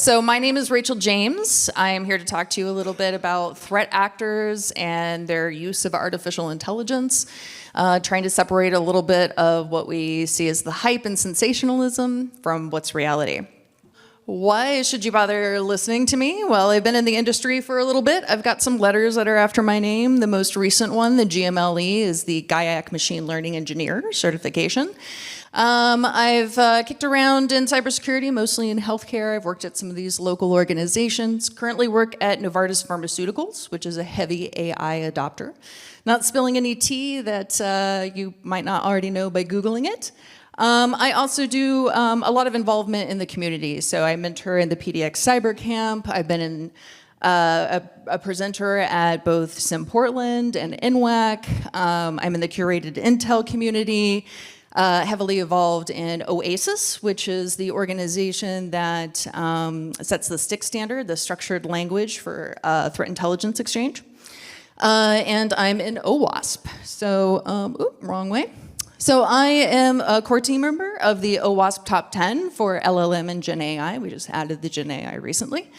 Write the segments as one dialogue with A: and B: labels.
A: So my name is Rachel James. I am here to talk to you a little bit about threat actors and their use of artificial intelligence, trying to separate a little bit of what we see as the hype and sensationalism from what's reality. Why should you bother listening to me? Well, I've been in the industry for a little bit. I've got some letters that are after my name. The most recent one, the GMLE, is the GAIAC Machine Learning Engineer certification. I've kicked around in cybersecurity, mostly in healthcare. I've worked at some of these local organizations. Currently work at Novartis Pharmaceuticals, which is a heavy AI adopter. Not spilling any tea that you might not already know by Googling it. I also do a lot of involvement in the community. So I mentor in the PDX Cyber Camp. I've been a presenter at both SIM Portland and NWAC. I'm in the curated Intel community. Heavily involved in OASIS, which is the organization that sets the STIC standard, the structured language for threat intelligence exchange. And I'm in OWASP. So, wrong way. So I am a core team member of the OWASP Top 10 for LLM and Gen AI. We just added the Gen AI recently.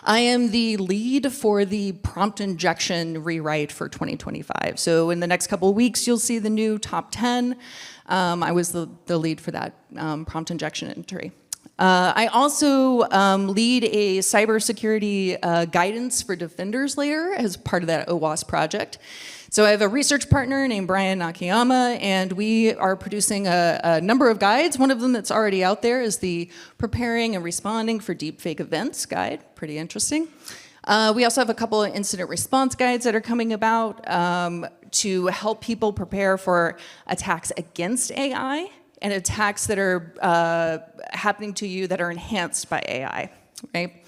A: I am the lead for the prompt injection rewrite for 2025. So in the next couple of weeks, you'll see the new Top 10. I was the lead for that prompt injection entry. I also lead a cybersecurity guidance for Defenders layer as part of that OWASP project. So I have a research partner named Brian Nakayama, and we are producing a number of guides. One of them that's already out there is the Preparing and Responding for Deepfake Events guide, pretty interesting. We also have a couple of incident response guides that are coming about to help people prepare for attacks against AI and attacks that are happening to you that are enhanced by AI, right?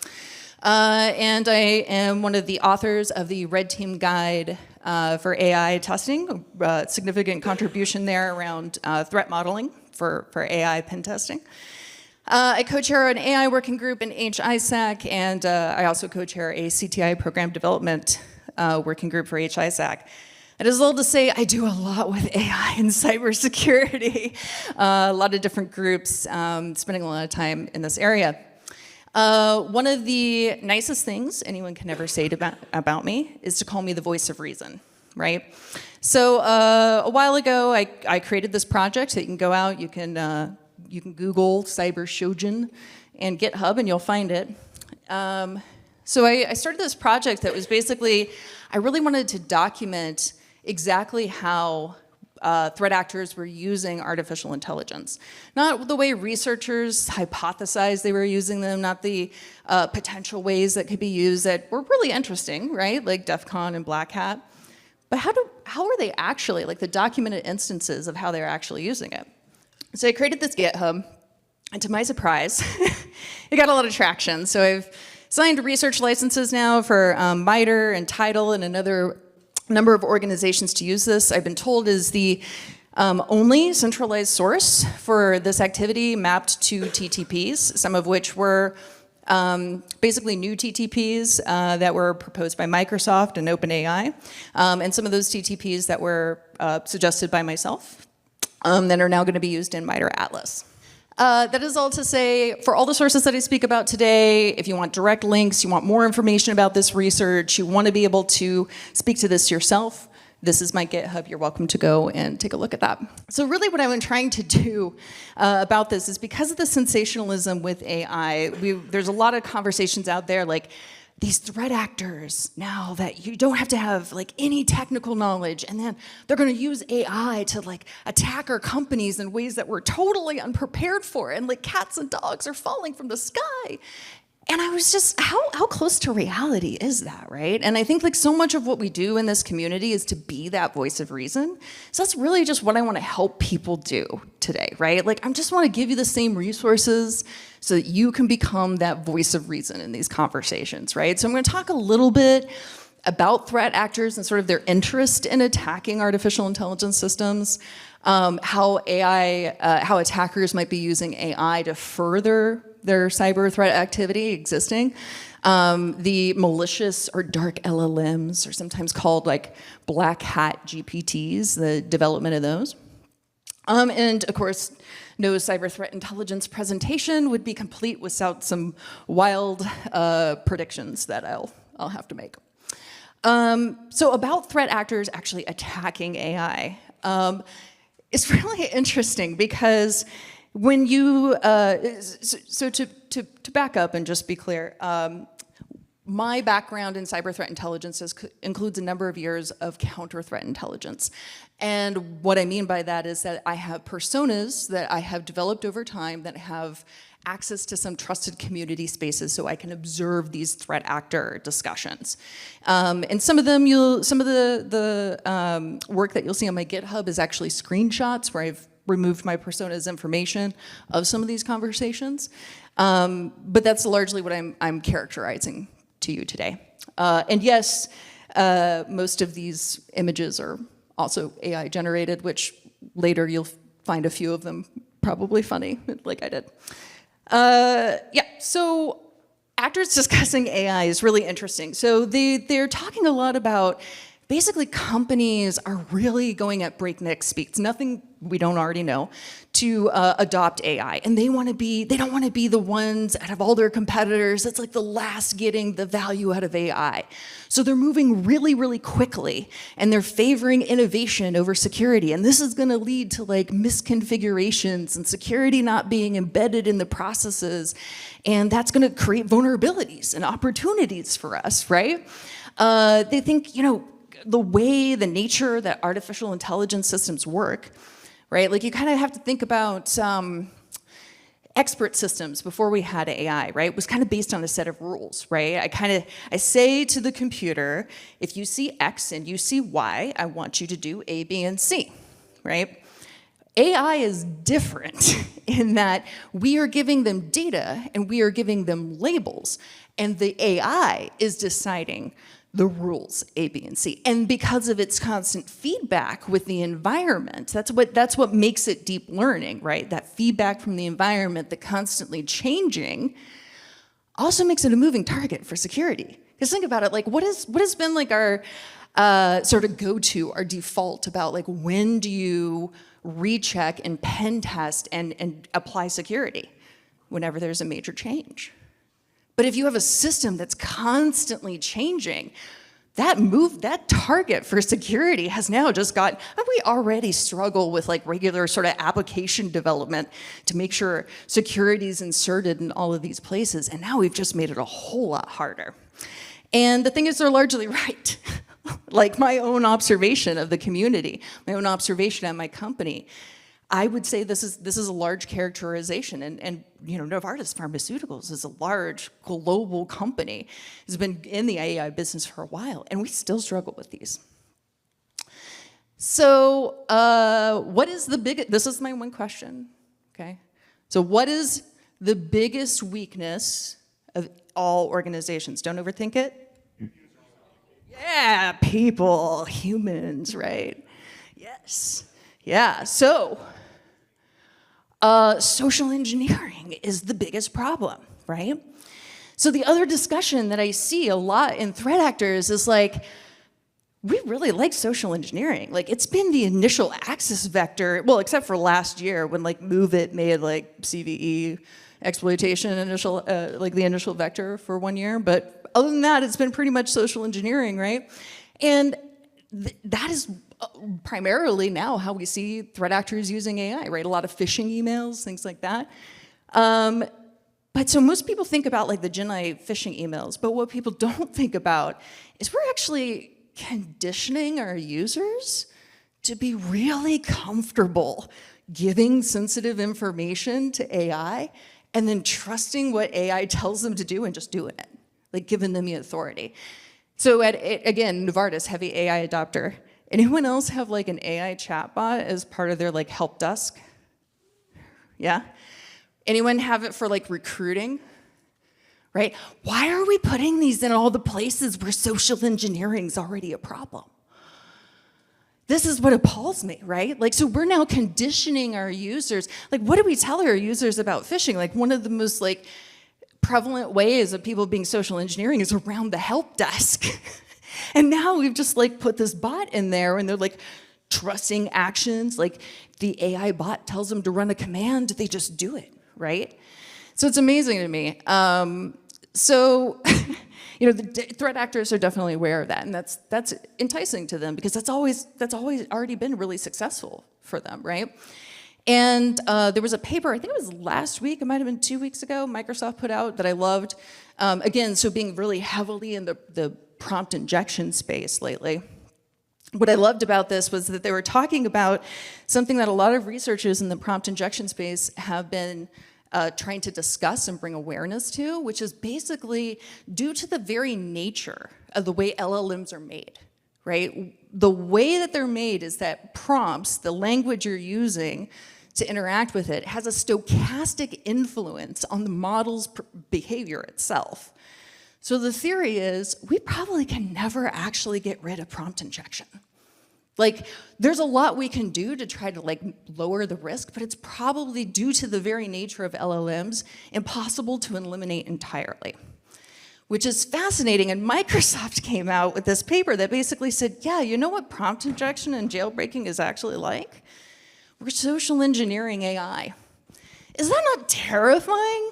A: And I am one of the authors of the Red Team Guide for AI testing, significant contribution there around threat modeling for AI pen testing. I co-chair an AI working group in HISAC, and I also co-chair a CTI program development working group for HISAC. And as well to say, I do a lot with AI and cybersecurity, a lot of different groups, spending a lot of time in this area. One of the nicest things anyone can ever say about me is to call me the voice of reason, right? So a while ago, I created this project that you can go out, you can Google Cyber Shoujin and GitHub, and you'll find it. So I started this project that was basically, I really wanted to document exactly how threat actors were using artificial intelligence. Not the way researchers hypothesized they were using them, not the potential ways that could be used that were really interesting, right? Like DEF CON and Black Hat. But how are they actually, like the documented instances of how they're actually using it? So I created this GitHub, and to my surprise, it got a lot of traction. So I've signed research licenses now for MITRE and TIDAL and another number of organizations to use this. I've been told is the only centralized source for this activity mapped to TTPs, some of which were basically new TTPs that were proposed by Microsoft and OpenAI, and some of those TTPs that were suggested by myself that are now going to be used in MITRE Atlas. That is all to say, for all the sources that I speak about today, if you want direct links, you want more information about this research, you want to be able to speak to this yourself, this is my GitHub. You're welcome to go and take a look at that. So really what I've been trying to do about this is because of the sensationalism with AI, there's a lot of conversations out there like, these threat actors now that you don't have to have like any technical knowledge, and then they're going to use AI to like attack our companies in ways that we're totally unprepared for, and like cats and dogs are falling from the sky. And I was just, how close to reality is that, right? And I think like so much of what we do in this community is to be that voice of reason. So that's really just what I want to help people do today, right? Like I just want to give you the same resources so that you can become that voice of reason in these conversations, right? So I'm going to talk a little bit about threat actors and sort of their interest in attacking artificial intelligence systems, how attackers might be using AI to further their cyber threat activity existing. The malicious or dark LLMs are sometimes called like black hat GPTs, the development of those. And of course, no cyber threat intelligence presentation would be complete without some wild predictions that I'll have to make. So about threat actors actually attacking AI. It's really interesting because when you, so to back up and just be clear, my background in cyber threat intelligence includes a number of years of counter threat intelligence. And what I mean by that is that I have personas that I have developed over time that have access to some trusted community spaces so I can observe these threat actor discussions. And some of them, some of the work that you'll see on my GitHub is actually screenshots where I've removed my persona's information of some of these conversations. But that's largely what I'm characterizing to you today. And yes, most of these images are also AI generated, which later you'll find a few of them probably funny, like I did. Yeah, so actors discussing AI is really interesting. So they're talking a lot about basically companies are really going at breakneck speeds, nothing we don't already know, to adopt AI. And they don't want to be the ones out of all their competitors that's like the last getting the value out of AI. So they're moving really, really quickly and they're favoring innovation over security. And this is going to lead to like misconfigurations and security not being embedded in the processes. And that's going to create vulnerabilities and opportunities for us, right? They think, the way, the nature that artificial intelligence systems work, right? Like you kind of have to think about expert systems before we had AI, right? It was kind of based on a set of rules, right? I say to the computer, if you see X and you see Y, I want you to do A, B, and C, right? AI is different in that we are giving them data and we are giving them labels, and the AI is deciding the rules, A, B, and C. And because of its constant feedback with the environment, that's what makes it deep learning, right? That feedback from the environment, the constantly changing, also makes it a moving target for security. Because think about it, like what has been like our sort of go-to, our default about like when do you recheck and pen test and apply security? Whenever there's a major change. But if you have a system that's constantly changing, that target for security has now just got, we already struggle with like regular sort of application development to make sure security is inserted in all of these places, and now we've just made it a whole lot harder. And the thing is, they're largely right. Like my own observation of the community, my own observation at my company, I would say this is a large characterization, and Novartis Pharmaceuticals is a large global company. It's been in the AI business for a while, and we still struggle with these. So, what is the biggest? This is my one question. Okay, so what is the biggest weakness of all organizations? Don't overthink it. Yeah, people, humans, right? Yes. Yeah. So. Social engineering is the biggest problem, right? So the other discussion that I see a lot in threat actors is like, we really like social engineering. Like it's been the initial access vector, well, except for last year when like MoveIt made like CVE exploitation initial, like the initial vector for 1 year. But other than that, it's been pretty much social engineering, right? And that is primarily now how we see threat actors using AI, right? A lot of phishing emails, things like that. But so most people think about like the Gen-I phishing emails, but what people don't think about is we're actually conditioning our users to be really comfortable giving sensitive information to AI and then trusting what AI tells them to do and just doing it, like giving them the authority. So again, Novartis, heavy AI adopter. Anyone else have like an AI chatbot as part of their like help desk? Yeah? Anyone have it for like recruiting? Right? Why are we putting these in all the places where social engineering is already a problem? This is what appalls me, right? Like, so we're now conditioning our users. Like, what do we tell our users about phishing? Like, one of the most like prevalent ways of people being social engineering is around the help desk. And now we've just like put this bot in there and they're like trusting actions. Like the AI bot tells them to run a command, they just do it, right? So it's amazing to me. The threat actors are definitely aware of that, and that's enticing to them because that's always already been really successful for them, right? And there was a paper, I think it was last week, it might have been 2 weeks ago, Microsoft put out that I loved. Again, so being really heavily in the prompt injection space lately. What I loved about this was that they were talking about something that a lot of researchers in the prompt injection space have been trying to discuss and bring awareness to, which is basically due to the very nature of the way LLMs are made, right? The way that they're made is that prompts, the language you're using to interact with it, has a stochastic influence on the model's behavior itself. So the theory is we probably can never actually get rid of prompt injection. Like, there's a lot we can do to try to lower the risk, but it's probably due to the very nature of LLMs, impossible to eliminate entirely. Which is fascinating, and Microsoft came out with this paper that basically said, yeah, you know what prompt injection and jailbreaking is actually like? We're social engineering AI. Is that not terrifying?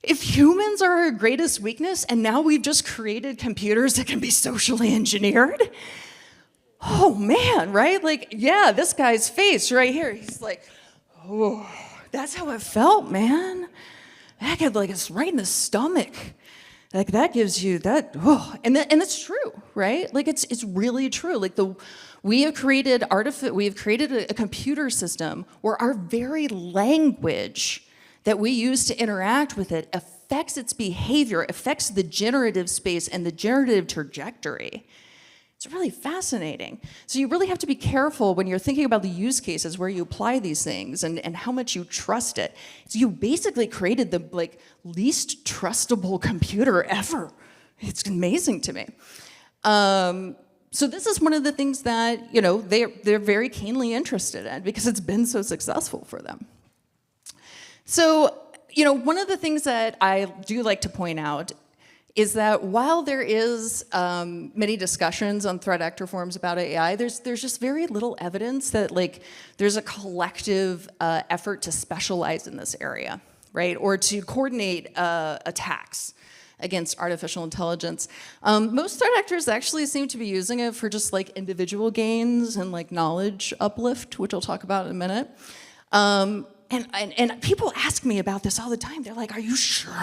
A: If humans are our greatest weakness, and now we've just created computers that can be socially engineered? Oh man, right? Like, yeah, this guy's face right here, he's like, oh, that's how it felt, man. That could, it's right in the stomach. Like, that gives you that, oh, and it's true, right? Like, it's really true. Like, we have created a computer system where our very language that we use to interact with it affects its behavior, affects the generative space and the generative trajectory. It's really fascinating. So you really have to be careful when you're thinking about the use cases where you apply these things and how much you trust it. So you basically created the least trustable computer ever. It's amazing to me. So this is one of the things that they're very keenly interested in because it's been so successful for them. So one of the things that I do like to point out is that while there is many discussions on threat actor forums about AI, there's just very little evidence that there's a collective effort to specialize in this area, right? Or to coordinate attacks against artificial intelligence. Most threat actors actually seem to be using it for just individual gains and knowledge uplift, which I'll talk about in a minute. And people ask me about this all the time. They're like, are you sure?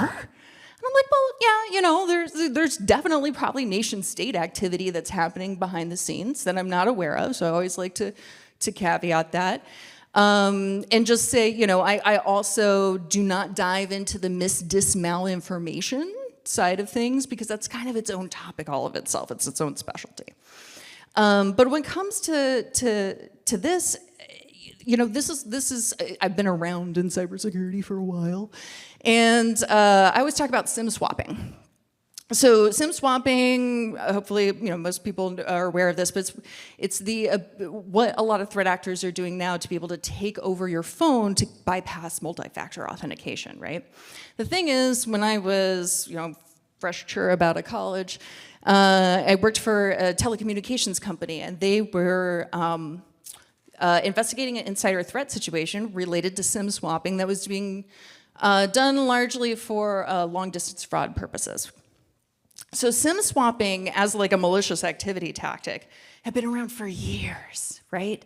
A: And I'm like, well, yeah, there's definitely probably nation-state activity that's happening behind the scenes that I'm not aware of, so I always like to caveat that. And just say, I also do not dive into the mis-dis-malinformation side of things because that's kind of its own topic all of itself. It's its own specialty. But when it comes to this, this is I've been around in cybersecurity for a while, and I always talk about SIM swapping. So SIM swapping, hopefully, most people are aware of this, but it's what a lot of threat actors are doing now to be able to take over your phone to bypass multi-factor authentication, right? The thing is, when I was, fresher about a college, I worked for a telecommunications company, and they were investigating an insider threat situation related to SIM swapping that was being done largely for long-distance fraud purposes. So SIM swapping as a malicious activity tactic had been around for years, right?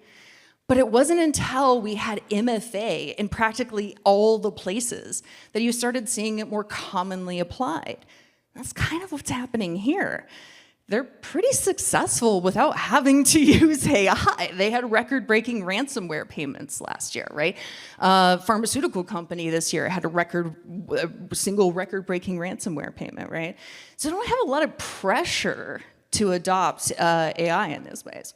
A: But it wasn't until we had MFA in practically all the places that you started seeing it more commonly applied. That's kind of what's happening here. They're pretty successful without having to use AI. They had record-breaking ransomware payments last year, right? Pharmaceutical company this year had a single record-breaking ransomware payment, right? So they don't have a lot of pressure to adopt AI in these ways.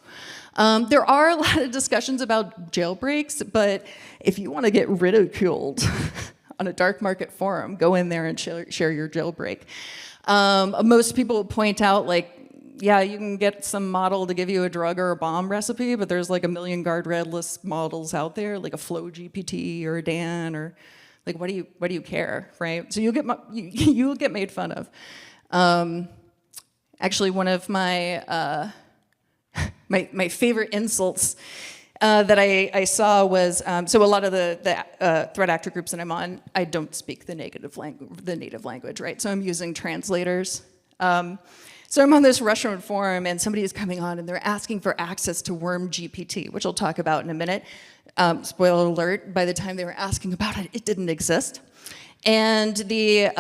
A: There are a lot of discussions about jailbreaks, but if you want to get ridiculed on a dark market forum, go in there and share your jailbreak. Most people point out, yeah, you can get some model to give you a drug or a bomb recipe, but there's a million guardrail-less models out there, like a Flow GPT or a Dan, or what do you care, right? So you'll get made fun of. Actually, one of my my favorite insults that I saw was, so a lot of the threat actor groups that I'm on, I don't speak the native language, right? So I'm using translators. So I'm on this Russian forum, and somebody is coming on, and they're asking for access to Worm GPT, which I'll talk about in a minute. Spoiler alert, by the time they were asking about it, it didn't exist. And the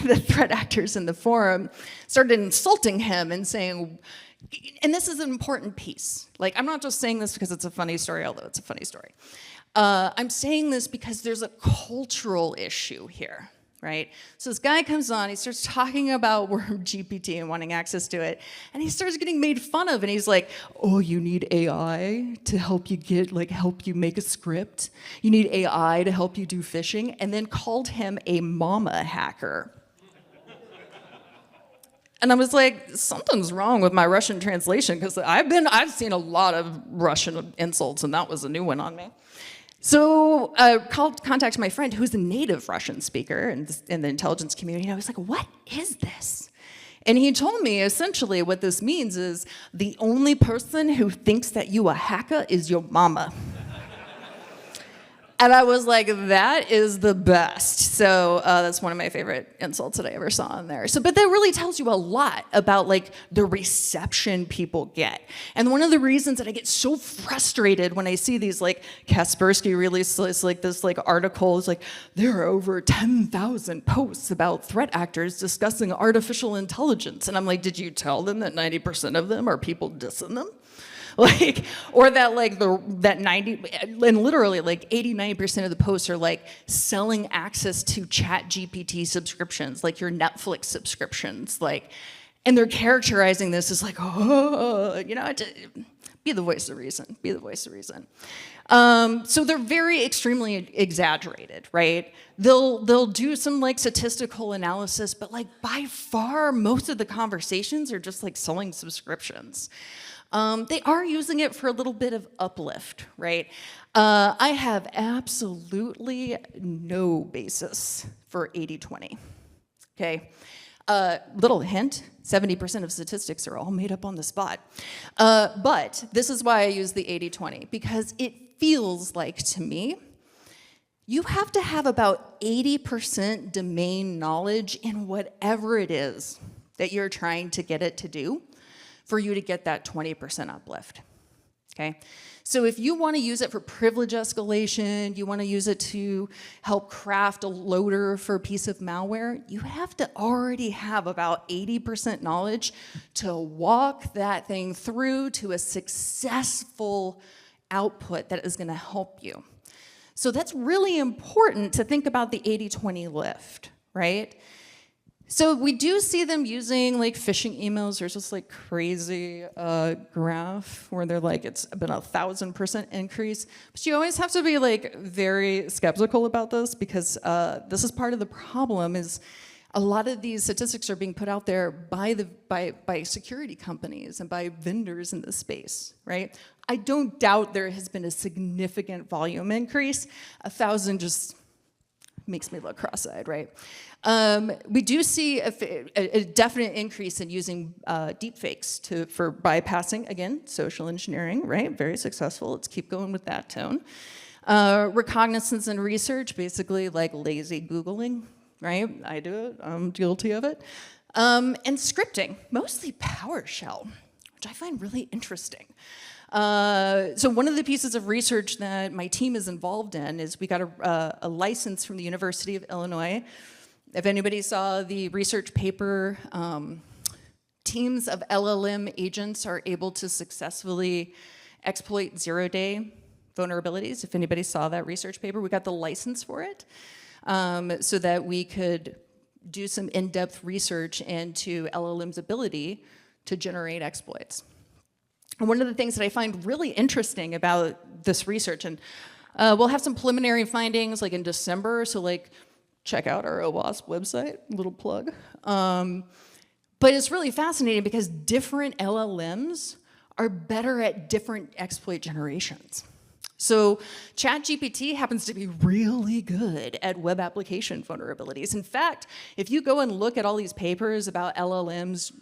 A: the threat actors in the forum started insulting him and saying, and this is an important piece. Like, I'm not just saying this because it's a funny story, although it's a funny story. I'm saying this because there's a cultural issue here, right? So this guy comes on, he starts talking about Worm GPT and wanting access to it, and he starts getting made fun of, and he's like, oh, you need AI to help you help you make a script? You need AI to help you do phishing? And then called him a mama hacker. And I was like, something's wrong with my Russian translation, because I've seen a lot of Russian insults, and that was a new one on me. So I contacted my friend who's a native Russian speaker in the intelligence community, and I was like, what is this? And he told me essentially what this means is the only person who thinks that you a hacker is your mama. And I was like, that is the best. So that's one of my favorite insults that I ever saw in there. So, but that really tells you a lot about like the reception people get. And one of the reasons that I get so frustrated when I see these, like Kaspersky releases like this like article is like, there are over 10,000 posts about threat actors discussing artificial intelligence. And I'm like, did you tell them that 90% of them are people dissing them? Like, or that like that 90, and literally like 89% of the posts are like selling access to Chat GPT subscriptions, like your Netflix subscriptions, like, and they're characterizing this as like, oh, you know, be the voice of reason, be the voice of reason. So they're very extremely exaggerated, right? They'll do some like statistical analysis, but like by far most of the conversations are just like selling subscriptions. They are using it for a little bit of uplift, right? I have absolutely no basis for 80-20, okay? Little hint, 70% of statistics are all made up on the spot. But this is why I use the 80-20, because it feels like to me, you have to have about 80% domain knowledge in whatever it is that you're trying to get it to do for you to get that 20% uplift, okay? So if you want to use it for privilege escalation, you want to use it to help craft a loader for a piece of malware, you have to already have about 80% knowledge to walk that thing through to a successful output that is going to help you. So that's really important to think about the 80-20 lift, right? So we do see them using like phishing emails. There's this like crazy graph where they're like, it's been 1,000% increase. But you always have to be like very skeptical about this, because this is part of the problem is a lot of these statistics are being put out there by security companies and by vendors in the space, right? I don't doubt there has been a significant volume increase. 1,000 just makes me look cross-eyed, right? We do see a definite increase in using deepfakes for bypassing, again, social engineering, right? Very successful. Let's keep going with that tone. Recognizance and research, basically like lazy Googling, right? I do it. I'm guilty of it. And scripting, mostly PowerShell, which I find really interesting. So one of the pieces of research that my team is involved in is we got a license from the University of Illinois. If anybody saw the research paper, teams of LLM agents are able to successfully exploit zero-day vulnerabilities. If anybody saw that research paper, we got the license for it so that we could do some in-depth research into LLM's ability to generate exploits. And one of the things that I find really interesting about this research, and we'll have some preliminary findings like in December, so like check out our OWASP website, little plug. But it's really fascinating because different LLMs are better at different exploit generations. So ChatGPT happens to be really good at web application vulnerabilities. In fact, if you go and look at all these papers about LLMs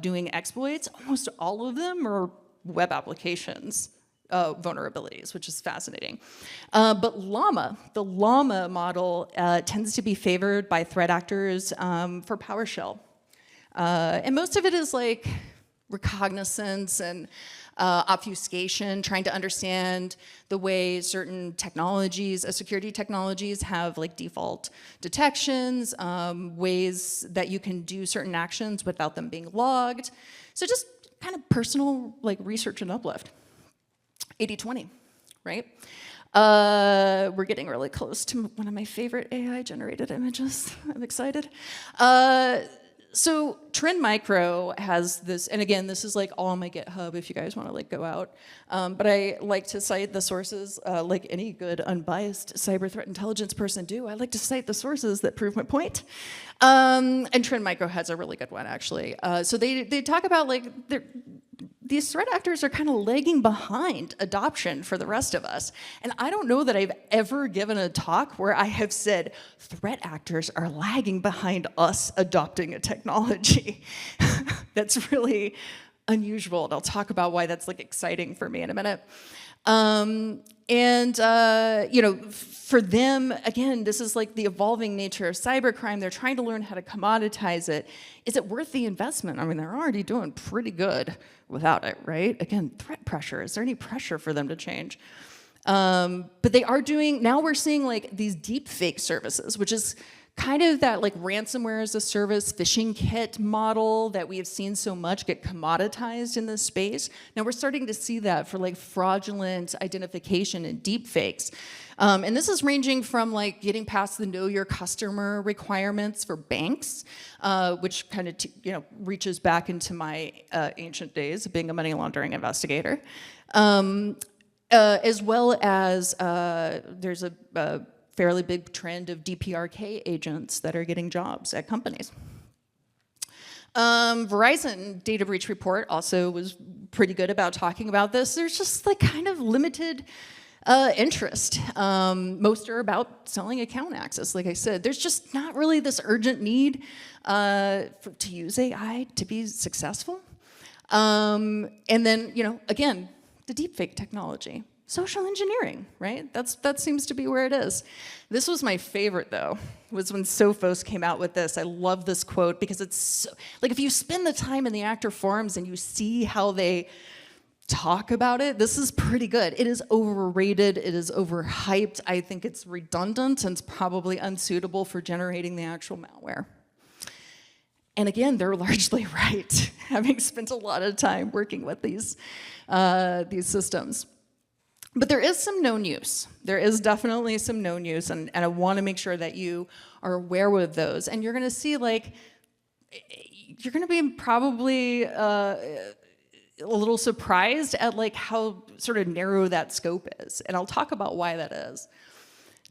A: doing exploits, almost all of them are web applications vulnerabilities, which is fascinating. But the Llama model tends to be favored by threat actors for PowerShell. And most of it is like recognizance and obfuscation, trying to understand the way certain technologies, security technologies have like default detections, ways that you can do certain actions without them being logged. So just kind of personal like research and uplift. 80-20, right? We're getting really close to one of my favorite AI-generated images. I'm excited. So Trend Micro has this, and again, this is like all on my GitHub if you guys want to like go out. But I like to cite the sources like any good unbiased cyber threat intelligence person do. I like to cite the sources that prove my point. And Trend Micro has a really good one actually. So they talk about like these threat actors are kind of lagging behind adoption for the rest of us. And I don't know that I've ever given a talk where I have said threat actors are lagging behind us adopting a technology. That's really unusual, and I'll talk about why that's like exciting for me in a minute. You know, for them, again, this is like the evolving nature of cybercrime. They're trying to learn how to commoditize it. Is it worth the investment? I mean, they're already doing pretty good without it, right? Again, threat pressure. Is there any pressure for them to change? But they are doing, now we're seeing like these deep fake services, which is kind of that like ransomware as a service phishing kit model that we have seen so much get commoditized in this space. Now we're starting to see that for like fraudulent identification and deep fakes. And this is ranging from like getting past the know your customer requirements for banks, which kind of reaches back into my ancient days of being a money laundering investigator. As well as there's a fairly big trend of DPRK agents that are getting jobs at companies. Verizon data breach report also was pretty good about talking about this. There's just like kind of limited interest. Most are about selling account access. Like I said, there's just not really this urgent need to use AI to be successful. And then, again, the deepfake technology. Social engineering, right? That seems to be where it is. This was my favorite, though, was when Sophos came out with this. I love this quote because it's so, like if you spend the time in the actor forums and you see how they talk about it, this is pretty good. It is overrated, it is overhyped. I think it's redundant and it's probably unsuitable for generating the actual malware. And again, they're largely right, having spent a lot of time working with these systems. But there is some known use. There is definitely some known use, and I want to make sure that you are aware of those. And you're going to see, like, you're going to be probably a little surprised at, like, how sort of narrow that scope is. And I'll talk about why that is.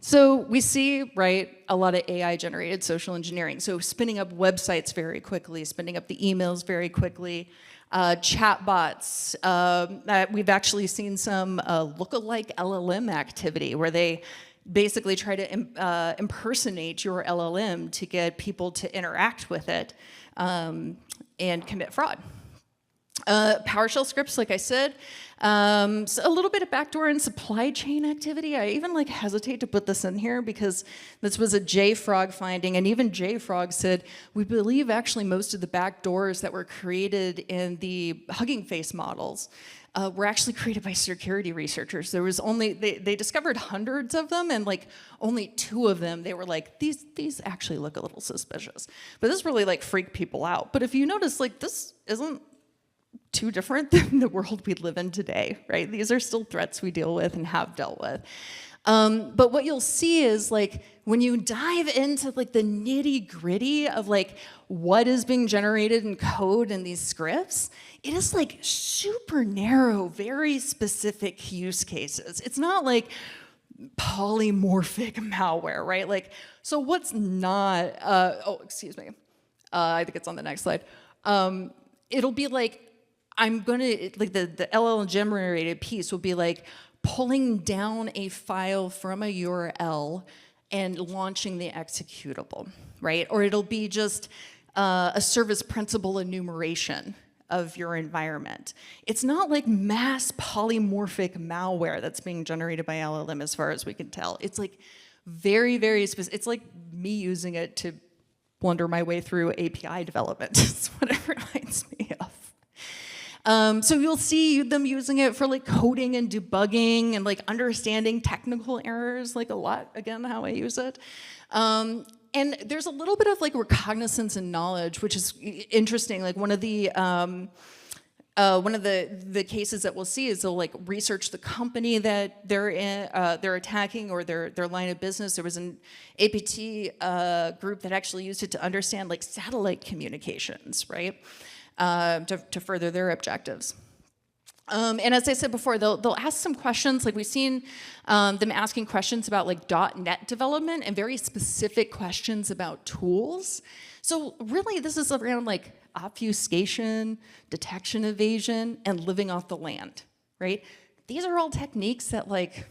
A: So we see, right, a lot of AI-generated social engineering. So spinning up websites very quickly, spinning up the emails very quickly, chatbots. We've actually seen some look-alike LLM activity where they basically try to impersonate your LLM to get people to interact with it and commit fraud. PowerShell scripts, like I said, so a little bit of backdoor and supply chain activity. I even like hesitate to put this in here because this was a JFrog finding, and even JFrog said, we believe actually most of the backdoors that were created in the Hugging Face models were actually created by security researchers. There was only, they discovered hundreds of them, and like only 2 of them, they were like, these actually look a little suspicious. But this really like freaked people out. But if you notice, like this isn't too different than the world we live in today, right? These are still threats we deal with and have dealt with. But what you'll see is like when you dive into like the nitty gritty of like what is being generated in code in these scripts, it is like super narrow, very specific use cases. It's not like polymorphic malware, right? Like, so what's not, oh, excuse me. I think it's on the next slide. It'll be like, I'm gonna, like the LLM generated piece will be like pulling down a file from a URL and launching the executable, right? Or it'll be just a service principal enumeration of your environment. It's not like mass polymorphic malware that's being generated by LLM as far as we can tell. It's like very, very specific. It's like me using it to blunder my way through API development. That's what it reminds me of. So you'll see them using it for like coding and debugging and like understanding technical errors, like a lot, again, how I use it. And there's a little bit of like recognizance and knowledge, which is interesting. Like one of the cases that we'll see is they'll like research the company that they're attacking or their line of business. There was an APT group that actually used it to understand like satellite communications, right, to further their objectives. And as I said before, they'll ask some questions. Like we've seen them asking questions about like .NET development and very specific questions about tools. So really, this is around like obfuscation, detection evasion, and living off the land, right? These are all techniques that like,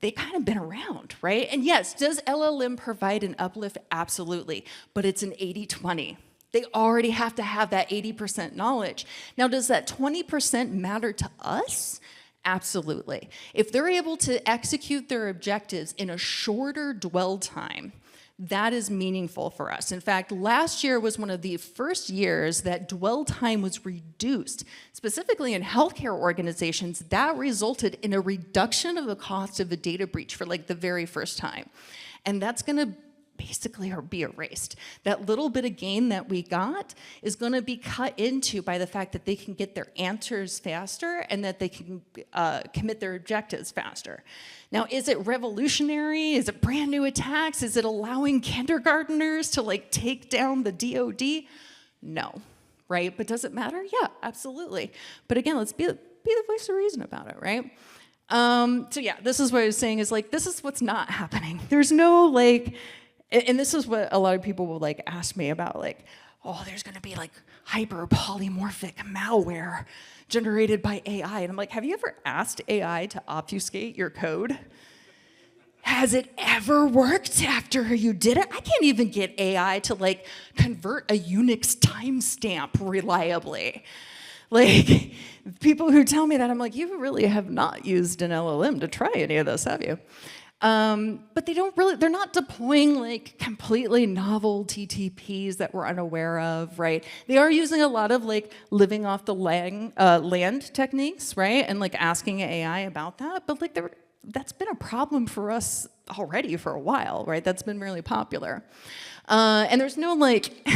A: they kind of been around, right? And yes, does LLM provide an uplift? Absolutely, but it's an 80-20. They already have to have that 80% knowledge. Now, does that 20% matter to us? Absolutely. If they're able to execute their objectives in a shorter dwell time, that is meaningful for us. In fact, last year was one of the first years that dwell time was reduced. Specifically in healthcare organizations, that resulted in a reduction of the cost of a data breach for like the very first time. And that's gonna basically be erased. That little bit of gain that we got is going to be cut into by the fact that they can get their answers faster and that they can commit their objectives faster. Now, is it revolutionary? Is it brand new attacks? Is it allowing kindergarteners to like take down the DoD? No, right? But does it matter? Yeah, absolutely. But again, let's be the voice of reason about it, right? So yeah, this is what I was saying is like, this is what's not happening. There's no like, and this is what a lot of people will like ask me about, like, oh, there's gonna be like hyper polymorphic malware generated by AI. And I'm like, have you ever asked AI to obfuscate your code? Has it ever worked after you did it? I can't even get AI to like convert a Unix timestamp reliably. Like, people who tell me that, I'm like, you really have not used an LLM to try any of this, have you? But they're not deploying like completely novel TTPs that we're unaware of, right? They are using a lot of like living off the land techniques, right? And like asking AI about that, but like that's been a problem for us already for a while, right? That's been really popular. And there's no like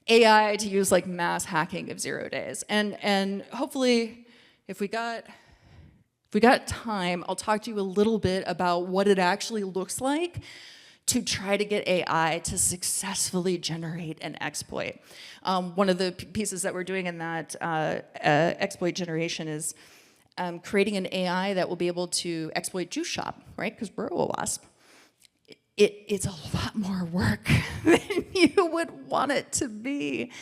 A: AI to use like mass hacking of 0 days. And hopefully if we got time, I'll talk to you a little bit about what it actually looks like to try to get AI to successfully generate an exploit. One of the pieces that we're doing in that exploit generation is creating an AI that will be able to exploit Juice Shop, right? Because we're a WASP. It's a lot more work than you would want it to be.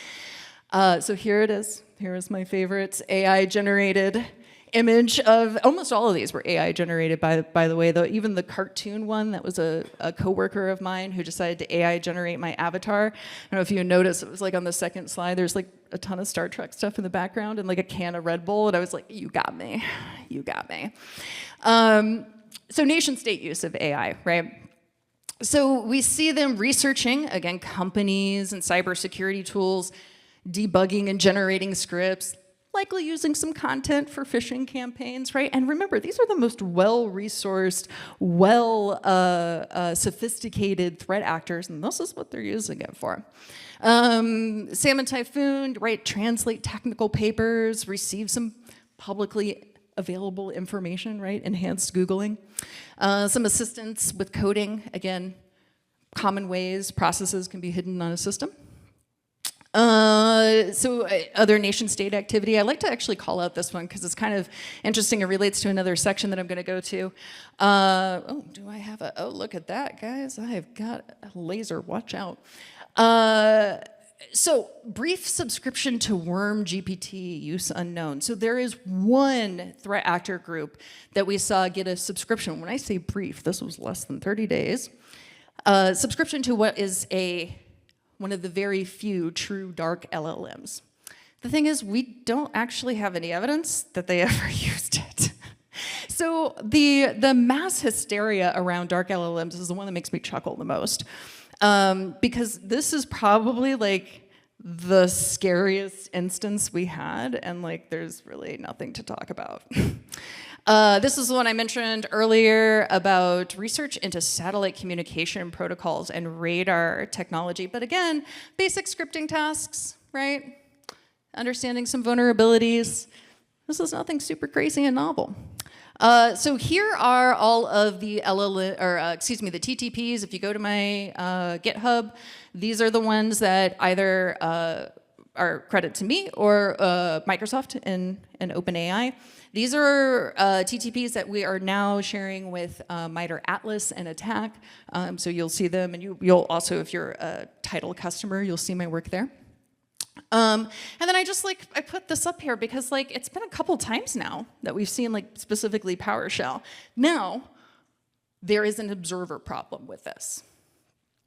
A: So here it is. Here is my favorite AI-generated image of, almost all of these were AI generated, by the way, though even the cartoon one, that was a coworker of mine who decided to AI generate my avatar. I don't know if you noticed, it was like on the second slide, there's like a ton of Star Trek stuff in the background and like a can of Red Bull, and I was like, you got me, you got me. So nation state use of AI, right? So we see them researching, again, companies and cybersecurity tools, debugging and generating scripts, likely using some content for phishing campaigns, right? And remember, these are the most well-resourced, sophisticated threat actors, and this is what they're using it for. Salmon Typhoon, right? Translate technical papers, receive some publicly available information, right? Enhanced Googling. Some assistance with coding, again, common ways processes can be hidden on a system. Other nation state activity, I like to actually call out this one because it's kind of interesting. It relates to another section that I'm going to go to. Oh, do I have a, oh, look at that, guys. I have got a laser, watch out. So brief subscription to Worm GPT, use unknown. So there is one threat actor group that we saw get a subscription. When I say brief, this was less than 30 days. Subscription to what is one of the very few true dark LLMs. The thing is, we don't actually have any evidence that they ever used it. So the mass hysteria around dark LLMs is the one that makes me chuckle the most. Because this is probably like the scariest instance we had, and like there's really nothing to talk about. This is the one I mentioned earlier about research into satellite communication protocols and radar technology. But again, basic scripting tasks, right? Understanding some vulnerabilities. This is nothing super crazy and novel. So here are all of the the TTPs. If you go to my GitHub, these are the ones that either are credit to me or Microsoft and OpenAI. These are TTPs that we are now sharing with MITRE Atlas and Attack. So you'll see them, and you'll also, if you're a title customer, you'll see my work there. And then I put this up here because it's been a couple times now that we've seen specifically PowerShell. Now, there is an observer problem with this.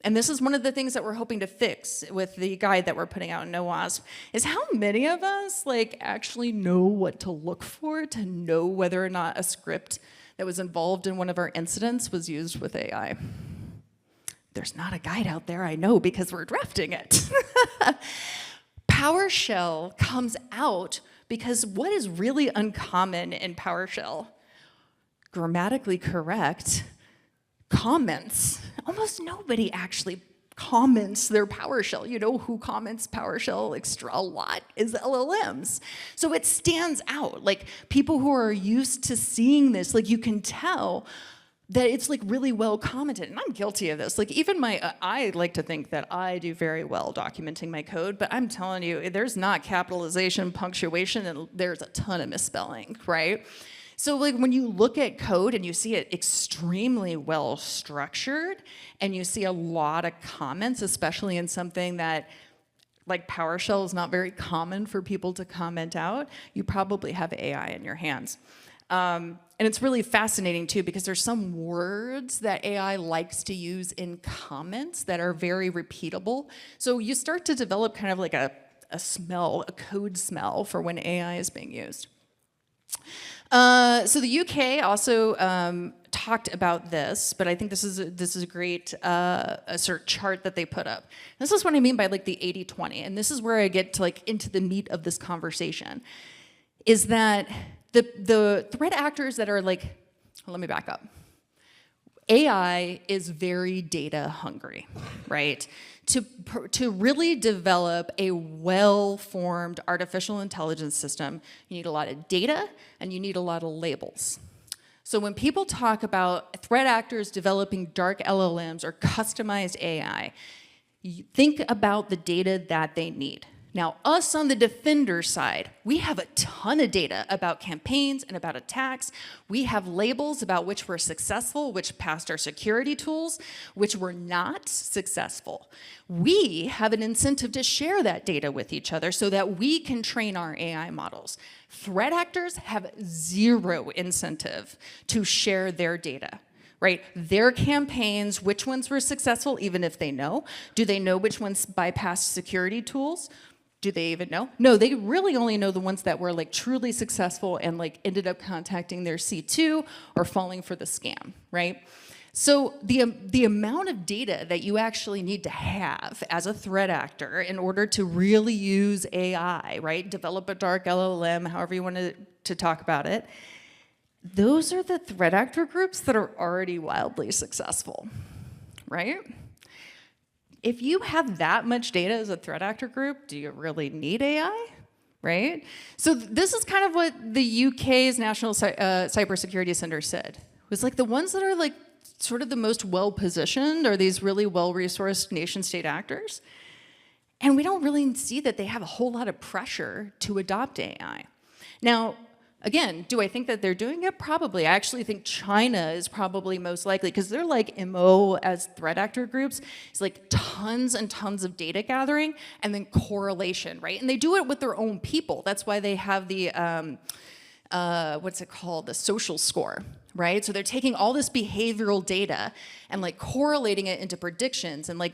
A: And this is one of the things that we're hoping to fix with the guide that we're putting out in NoWASP, is how many of us actually know what to look for to know whether or not a script that was involved in one of our incidents was used with AI. There's not a guide out there, I know, because we're drafting it. PowerShell comes out because what is really uncommon in PowerShell? Grammatically correct comments. Almost nobody actually comments their PowerShell. You know who comments PowerShell extra a lot is LLMs. So it stands out. People who are used to seeing this, you can tell that it's really well commented, and I'm guilty of this. Even I like to think that I do very well documenting my code, but I'm telling you, there's not capitalization, punctuation, and there's a ton of misspelling, right? So when you look at code and you see it extremely well structured, and you see a lot of comments, especially in something that PowerShell is not very common for people to comment out, you probably have AI in your hands. And it's really fascinating too, because there's some words that AI likes to use in comments that are very repeatable. So you start to develop kind of a smell, a code smell for when AI is being used. So the UK also talked about this, but I think this is a great sort of chart that they put up. This is what I mean by the 80-20, and this is where I get to into the meat of this conversation, is that the threat actors that are let me back up. AI is very data hungry, right? To really develop a well-formed artificial intelligence system, you need a lot of data and you need a lot of labels. So when people talk about threat actors developing dark LLMs or customized AI, you think about the data that they need. Now, us on the defender side, we have a ton of data about campaigns and about attacks. We have labels about which were successful, which passed our security tools, which were not successful. We have an incentive to share that data with each other so that we can train our AI models. Threat actors have zero incentive to share their data. Right? Their campaigns, which ones were successful, even if they know. Do they know which ones bypassed security tools? Do they even know? No, they really only know the ones that were truly successful and ended up contacting their C2 or falling for the scam, right? So the amount of data that you actually need to have as a threat actor in order to really use AI, right? Develop a dark LLM, however you want to talk about it. Those are the threat actor groups that are already wildly successful, right? If you have that much data as a threat actor group, do you really need AI, right? So this is kind of what the UK's National Cybersecurity Center said. It was the ones that are sort of the most well-positioned are these really well-resourced nation-state actors. And we don't really see that they have a whole lot of pressure to adopt AI. Now, again, do I think that they're doing it? Probably. I actually think China is probably most likely, because they're MO as threat actor groups. It's tons and tons of data gathering and then correlation, right? And they do it with their own people. That's why they have the, what's it called? The social score, right? So they're taking all this behavioral data and like correlating it into predictions. And like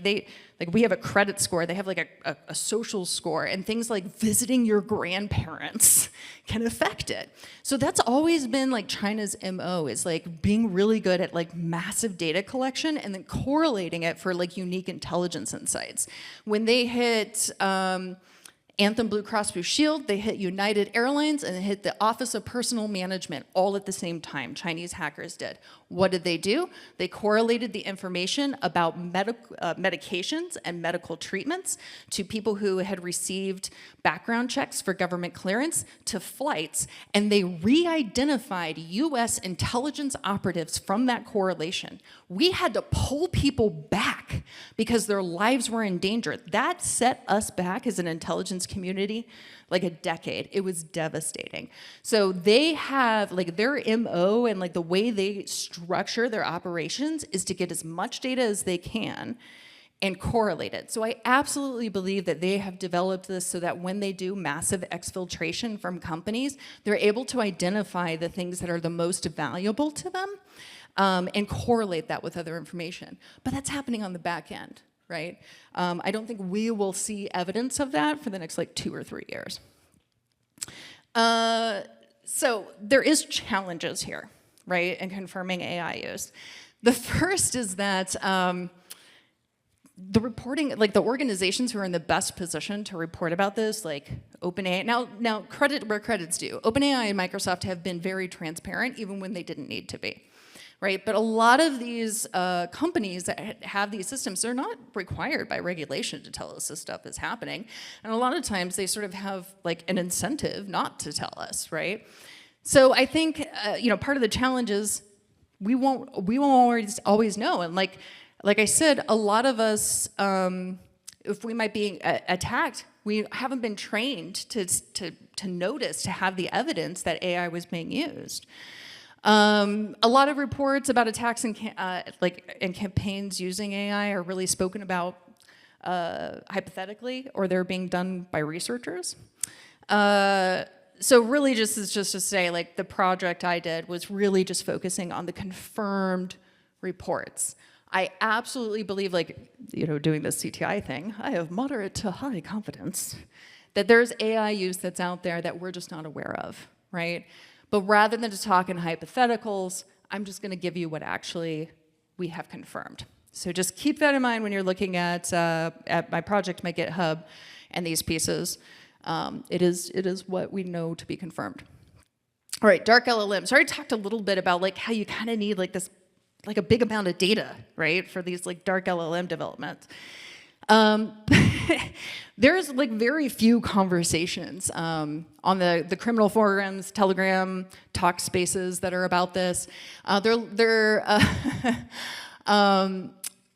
A: we have a credit score, they have like a social score, and things like visiting your grandparents can affect it. So that's always been like China's MO, is like being really good at like massive data collection and then correlating it for like unique intelligence insights. When they hit Anthem Blue Cross Blue Shield, they hit United Airlines, and they hit the Office of Personnel Management all at the same time. Chinese hackers did. What did they do? They correlated the information about medications and medical treatments to people who had received background checks for government clearance to flights, and they re-identified US intelligence operatives from that correlation. We had to pull people back because their lives were in danger. That set us back as an intelligence community like a decade. It was devastating. So they have like their MO, and like the way they structure their operations is to get as much data as they can and correlate it. So I absolutely believe that they have developed this so that when they do massive exfiltration from companies, they're able to identify the things that are the most valuable to them and correlate that with other information. But that's happening on the back end, right? I don't think we will see evidence of that for the next like 2 or 3 years. So there is challenges here, right, in confirming AI use. The first is that the reporting, like the organizations who are in the best position to report about this, like OpenAI, now credit where credit's due. OpenAI and Microsoft have been very transparent even when they didn't need to be. Right, but a lot of these companies that have these systems, they're not required by regulation to tell us this stuff is happening. And a lot of times they sort of have like an incentive not to tell us, right? So I think, part of the challenge is we won't always know. And like I said, a lot of us, if we might be attacked, we haven't been trained to notice, to have the evidence that AI was being used. A lot of reports about attacks and campaigns using AI are really spoken about hypothetically, or they're being done by researchers. So really just to say, like, the project I did was really just focusing on the confirmed reports. I absolutely believe, like, doing this CTI thing, I have moderate to high confidence that there's AI use that's out there that we're just not aware of, right? But rather than to talk in hypotheticals, I'm just going to give you what actually we have confirmed. So just keep that in mind when you're looking at my project, my GitHub, and these pieces. It is what we know to be confirmed. All right, dark LLMs. So I already talked a little bit about like how you kind of need like this, like a big amount of data, right, for these like dark LLM developments. There's like very few conversations on the criminal forums, Telegram, talk spaces that are about this.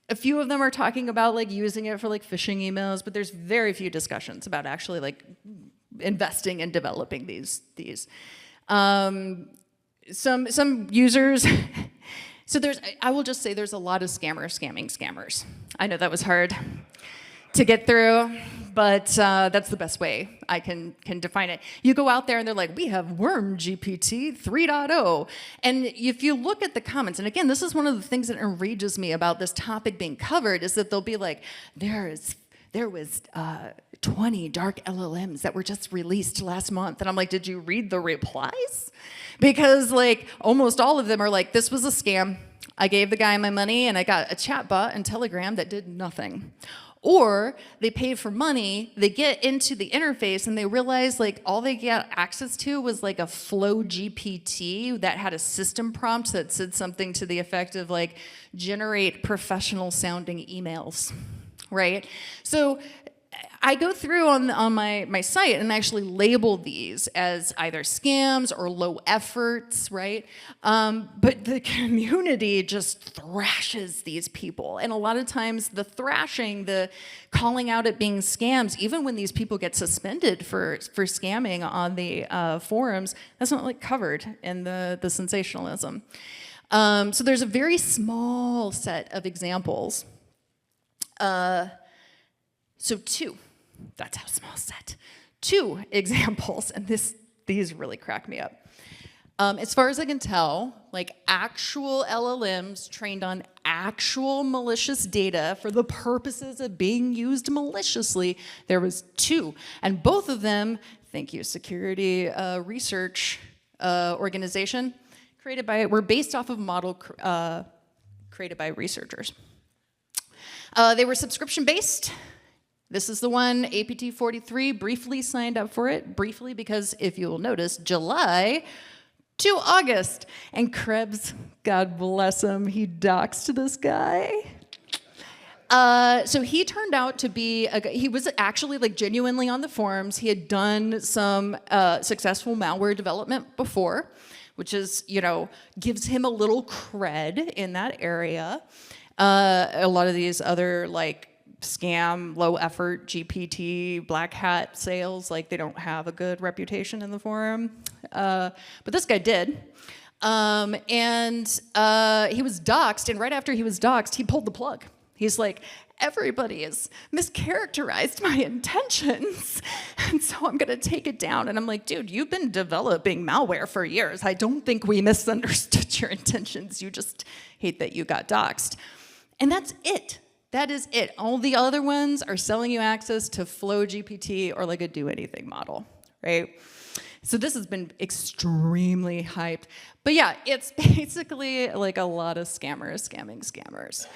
A: A few of them are talking about like using it for like phishing emails, but there's very few discussions about actually like investing and developing these. Some users. So I will just say there's a lot of scammers scamming scammers. I know that was hard to get through, but that's the best way I can define it. You go out there and they're like, we have Worm GPT 3.0. And if you look at the comments, and again, this is one of the things that enrages me about this topic being covered, is that they'll be like, there was 20 dark LLMs that were just released last month. And I'm like, did you read the replies? Because like almost all of them are like, this was a scam. I gave the guy my money and I got a chat bot in Telegram that did nothing. Or they paid for money, they get into the interface and they realize like all they get access to was like a Flow GPT that had a system prompt that said something to the effect of like, generate professional sounding emails, right? So I go through on my site and actually label these as either scams or low efforts, right? But the community just thrashes these people. And a lot of times the thrashing, the calling out it being scams, even when these people get suspended for scamming on the forums, that's not like covered in the sensationalism. So there's a very small set of examples. So that's how small set. 2 examples, and these really crack me up. As far as I can tell, like actual LLMs trained on actual malicious data for the purposes of being used maliciously, there was 2. And both of them, thank you, security research organization, were based off of a model created by researchers. They were subscription-based. This is the one, APT43, briefly signed up for it. Briefly, because if you'll notice, July to August. And Krebs, God bless him, he doxed this guy. So he turned out to be, he was actually like genuinely on the forums. He had done some successful malware development before, which is, you know, gives him a little cred in that area. A lot of these other like scam, low effort, GPT, black hat sales, like they don't have a good reputation in the forum. But this guy did. And he was doxxed, and right after he was doxxed, he pulled the plug. He's like, everybody has mischaracterized my intentions, and so I'm gonna take it down. And I'm like, dude, you've been developing malware for years. I don't think we misunderstood your intentions. You just hate that you got doxxed. And that's it. That is it. All the other ones are selling you access to Flow GPT or like a do anything model, right? So this has been extremely hyped. But yeah, it's basically like a lot of scammers scamming scammers.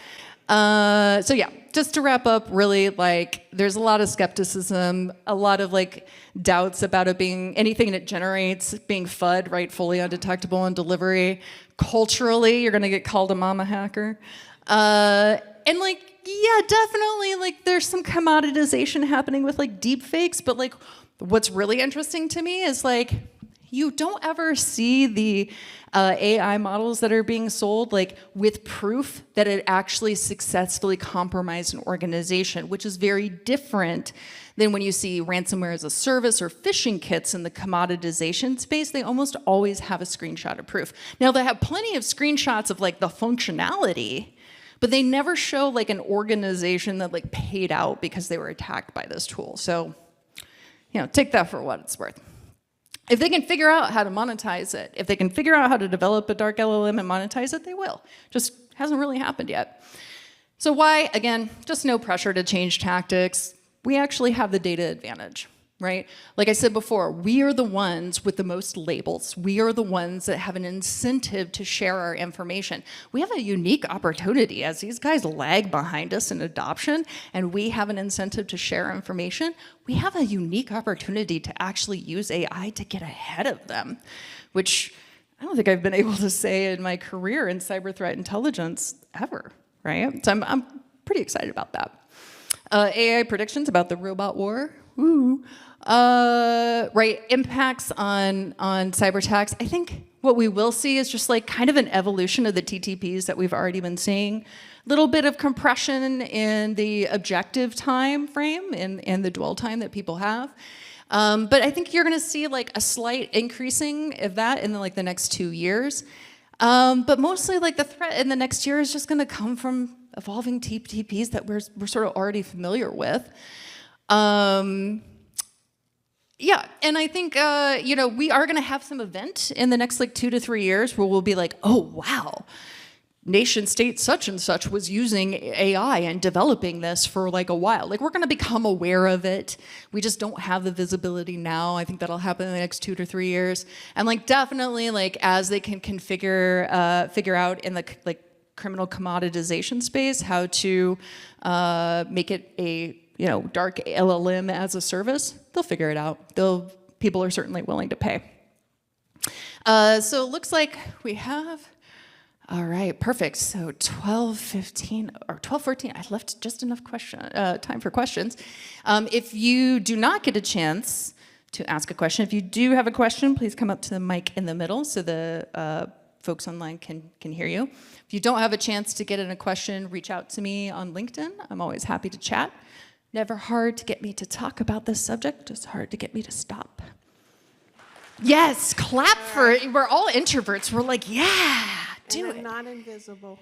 A: So yeah, just to wrap up, really, like, there's a lot of skepticism, a lot of like doubts about it being anything it generates being FUD, right, fully undetectable on delivery. Culturally, you're gonna get called a mama hacker. And like, yeah, definitely, like, there's some commoditization happening with like deep fakes, but like, what's really interesting to me is like, you don't ever see the AI models that are being sold like with proof that it actually successfully compromised an organization, which is very different than when you see ransomware as a service or phishing kits in the commoditization space. They almost always have a screenshot of proof. Now, they have plenty of screenshots of like the functionality, but they never show like an organization that like paid out because they were attacked by this tool. So, you know, take that for what it's worth. If they can figure out how to monetize it, if they can figure out how to develop a dark LLM and monetize it, they will. Just hasn't really happened yet. So why? Again, just no pressure to change tactics. We actually have the data advantage, right? Like I said before, we are the ones with the most labels. We are the ones that have an incentive to share our information. We have a unique opportunity as these guys lag behind us in adoption, and we have an incentive to share information. We have a unique opportunity to actually use AI to get ahead of them, which I don't think I've been able to say in my career in cyber threat intelligence ever, right? So I'm pretty excited about that. AI predictions about the robot war. Ooh. Right, impacts on cyber attacks. I think what we will see is just like kind of an evolution of the TTPs that we've already been seeing. A little bit of compression in the objective time frame and the dwell time that people have. But I think you're gonna see like a slight increasing of that in the next 2 years. But mostly like the threat in the next year is just gonna come from evolving TTPs that we're sort of already familiar with. Yeah, and I think, you know, we are gonna have some event in the next like 2 to 3 years where we'll be like, oh, wow, nation state such and such was using AI and developing this for like a while. Like, we're gonna become aware of it. We just don't have the visibility now. I think that'll happen in the next 2 to 3 years. And like, definitely, like, as they can figure out in the like criminal commoditization space how to make it a, you know, dark LLM as a service, they'll figure it out. People are certainly willing to pay. So it looks like we have, all right, perfect. So 12:15 or 12:14, I left just enough time for questions. If you do not get a chance to ask a question, if you do have a question, please come up to the mic in the middle so the folks online can hear you. If you don't have a chance to get in a question, reach out to me on LinkedIn. I'm always happy to chat. Never hard to get me to talk about this subject, just hard to get me to stop. Yes, clap for it. We're all introverts. We're like, yeah, do it.
B: I'm not invisible.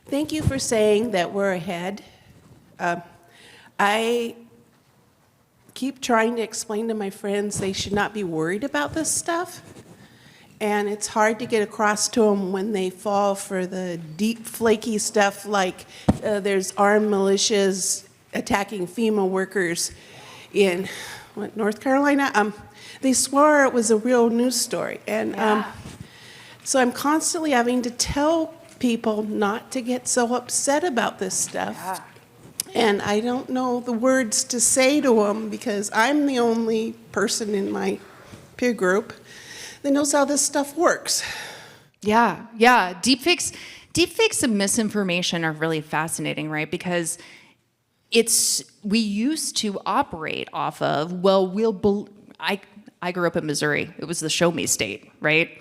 B: Thank you for saying that we're ahead. I keep trying to explain to my friends they should not be worried about this stuff. And it's hard to get across to them when they fall for the deep, flaky stuff like there's armed militias attacking FEMA workers in, North Carolina? They swore it was a real news story. And so I'm constantly having to tell people not to get so upset about this stuff.
A: Yeah.
B: And I don't know the words to say to them because I'm the only person in my peer group that knows how this stuff works.
A: Yeah. Deepfakes and misinformation are really fascinating, right? Because we used to operate off of, I grew up in Missouri. It was the show me state, right?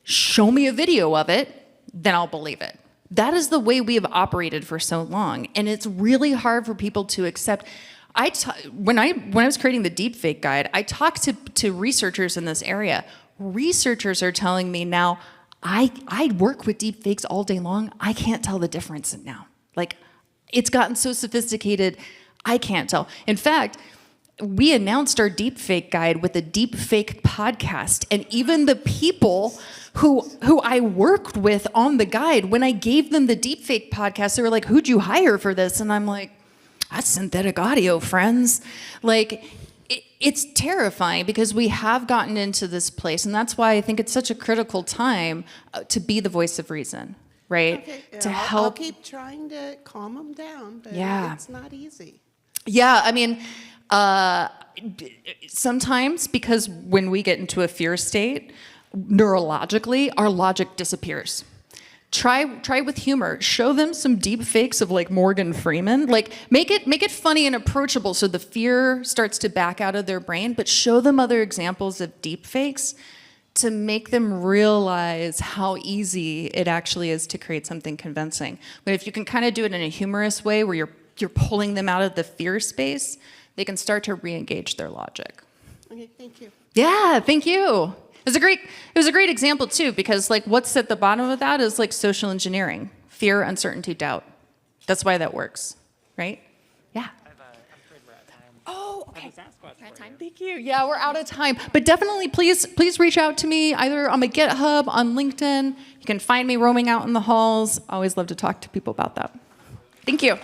A: Show me a video of it, then I'll believe it. That is the way we have operated for so long. And it's really hard for people to accept. When I was creating the deepfake guide, I talked to researchers in this area. Researchers are telling me now, I work with deepfakes all day long. I can't tell the difference now. Like, it's gotten so sophisticated, I can't tell. In fact, we announced our deepfake guide with a deepfake podcast, and even the people who I worked with on the guide, when I gave them the deepfake podcast, they were like, "Who'd you hire for this?" And I'm like, "That's synthetic audio, friends." Like, it's terrifying because we have gotten into this place, and that's why I think it's such a critical time to be the voice of reason, right?
B: Okay,
A: To
B: I'll
A: help.
B: keep trying to calm them down, but it's not easy.
A: Yeah, I mean, sometimes because when we get into a fear state, neurologically, our logic disappears. Try with humor. Show them some deep fakes of like Morgan Freeman. Like make it funny and approachable so the fear starts to back out of their brain, but show them other examples of deep fakes to make them realize how easy it actually is to create something convincing. But if you can kind of do it in a humorous way where you're pulling them out of the fear space, they can start to re-engage their logic.
B: Okay, thank you.
A: Yeah, thank you. It was a great example too, because like what's at the bottom of that is like social engineering, fear, uncertainty, doubt. That's why that works, right? Yeah.
C: I'm afraid we're out of time.
A: Oh, okay.
C: We're out of time.
A: Thank you. Yeah, we're out of time. But definitely, please reach out to me either on my GitHub, on LinkedIn. You can find me roaming out in the halls. Always love to talk to people about that. Thank you.